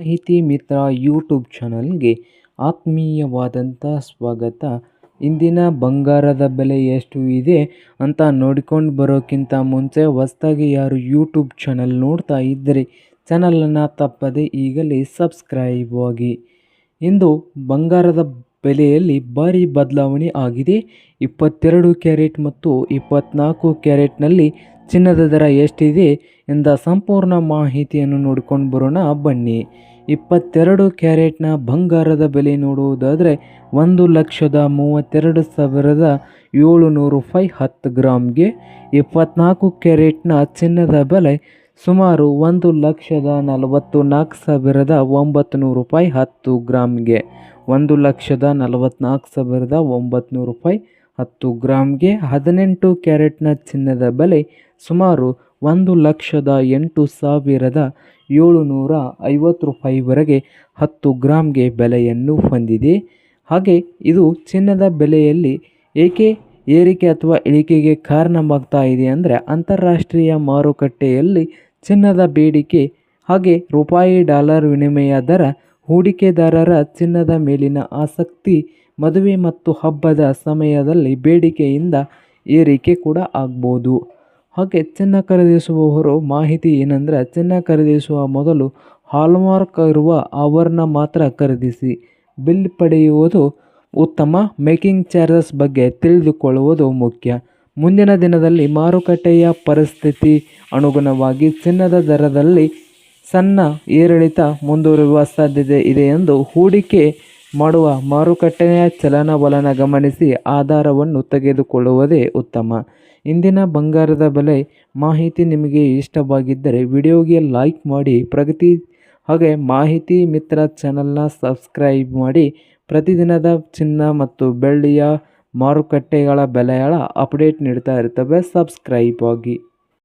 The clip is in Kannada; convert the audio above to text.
ಮಾಹಿತಿ ಮಿತ್ರ ಯೂಟ್ಯೂಬ್ ಚಾನಲ್ಗೆ ಆತ್ಮೀಯವಾದಂಥ ಸ್ವಾಗತ. ಇಂದಿನ ಬಂಗಾರದ ಬೆಲೆ ಎಷ್ಟು ಇದೆ ಅಂತ ನೋಡಿಕೊಂಡು ಬರೋಕ್ಕಿಂತ ಮುಂಚೆ ಹೊಸದಾಗಿ ಯಾರು ಯೂಟ್ಯೂಬ್ ಚಾನಲ್ ನೋಡ್ತಾ ಇದ್ದರೆ ಚಾನಲನ್ನು ತಪ್ಪದೆ ಈಗಲೇ ಸಬ್ಸ್ಕ್ರೈಬ್ ಆಗಿ. ಇಂದು ಬಂಗಾರದ ಬೆಲೆಯಲ್ಲಿ ಭಾರಿ ಬದಲಾವಣೆ ಆಗಿದೆ. 22 ಕ್ಯಾರೆಟ್ ಮತ್ತು 24 ಕ್ಯಾರೆಟ್ನಲ್ಲಿ ಚಿನ್ನದ ದರ ಎಷ್ಟಿದೆ ಎಂದ ಸಂಪೂರ್ಣ ಮಾಹಿತಿಯನ್ನು ನೋಡಿಕೊಂಡು ಬರೋಣ ಬನ್ನಿ. 22 ಕ್ಯಾರೆಟ್ನ ಬಂಗಾರದ ಬೆಲೆ ನೋಡುವುದಾದರೆ 1,32,700 ರೂಪಾಯಿ 10 ಗ್ರಾಮ್ಗೆ. 24 ಕ್ಯಾರೆಟ್ನ ಚಿನ್ನದ ಬೆಲೆ ಸುಮಾರು 1,44,900 ರೂಪಾಯಿ 10 ಗ್ರಾಮ್ಗೆ. 1,44,900 ರೂಪಾಯಿ 10 ಗ್ರಾಮ್ಗೆ. 18 ಕ್ಯಾರೆಟ್ನ ಚಿನ್ನದ ಬೆಲೆ ಸುಮಾರು 1,08,750 ರೂಪಾಯಿವರೆಗೆ 10 ಗ್ರಾಮ್ಗೆ ಬೆಲೆಯನ್ನು ಹೊಂದಿದೆ. ಹಾಗೆ ಇದು ಚಿನ್ನದ ಬೆಲೆಯಲ್ಲಿ ಏಕೆ ಏರಿಕೆ ಅಥವಾ ಇಳಿಕೆಗೆ ಕಾರಣವಾಗ್ತಾ ಇದೆ ಅಂದರೆ ಅಂತಾರಾಷ್ಟ್ರೀಯ ಮಾರುಕಟ್ಟೆಯಲ್ಲಿ ಚಿನ್ನದ ಬೇಡಿಕೆ ಹಾಗೆ ರೂಪಾಯಿ ಡಾಲರ್ ವಿನಿಮಯ ದರ, ಹೂಡಿಕೆದಾರರ ಚಿನ್ನದ ಮೇಲಿನ ಆಸಕ್ತಿ, ಮದುವೆ ಮತ್ತು ಹಬ್ಬದ ಸಮಯದಲ್ಲಿ ಬೇಡಿಕೆಯಿಂದ ಏರಿಕೆ ಕೂಡ ಆಗ್ಬೋದು. ಹಾಗೆ ಚಿನ್ನ ಖರೀದಿಸುವವರು ಮಾಹಿತಿ ಏನಂದರೆ ಚಿನ್ನ ಖರೀದಿಸುವ ಮೊದಲು ಹಾಲ್ಮಾರ್ಕ್ ಇರುವ ಆಭರಣ ಮಾತ್ರ ಖರೀದಿಸಿ. ಬಿಲ್ ಪಡೆಯುವುದು ಉತ್ತಮ. ಮೇಕಿಂಗ್ ಚಾರ್ಜಸ್ ಬಗ್ಗೆ ತಿಳಿದುಕೊಳ್ಳುವುದು ಮುಖ್ಯ. ಮುಂದಿನ ದಿನದಲ್ಲಿ ಮಾರುಕಟ್ಟೆಯ ಪರಿಸ್ಥಿತಿ ಅನುಗುಣವಾಗಿ ಚಿನ್ನದ ದರದಲ್ಲಿ ಸಣ್ಣ ಏರಿಳಿತ ಮುಂದುವರಿಯುವ ಸಾಧ್ಯತೆ ಇದೆ ಎಂದು ಹೂಡಿಕೆ ಮಾಡುವ ಮಾರುಕಟ್ಟೆಯ ಚಲನವಲನ ಗಮನಿಸಿ ಆಧಾರವನ್ನು ತೆಗೆದುಕೊಳ್ಳುವುದೇ ಉತ್ತಮ. ಇಂದಿನ ಬಂಗಾರದ ಬೆಲೆ ಮಾಹಿತಿ ನಿಮಗೆ ಇಷ್ಟವಾಗಿದ್ದರೆ ವಿಡಿಯೋಗೆ ಲೈಕ್ ಮಾಡಿ, ಪ್ರಗತಿ ಹಾಗೆ ಮಾಹಿತಿ ಮಿತ್ರ ಚಾನಲ್ನ ಸಬ್ಸ್ಕ್ರೈಬ್ ಮಾಡಿ. ಪ್ರತಿದಿನದ ಚಿನ್ನ ಮತ್ತು ಬೆಳ್ಳಿಯ ಮಾರುಕಟ್ಟೆಗಳ ಬೆಲೆಗಳ ಅಪ್ಡೇಟ್ ನೀಡ್ತಾ ಇರ್ತವೆ. ಸಬ್ಸ್ಕ್ರೈಬ್ ಆಗಿ.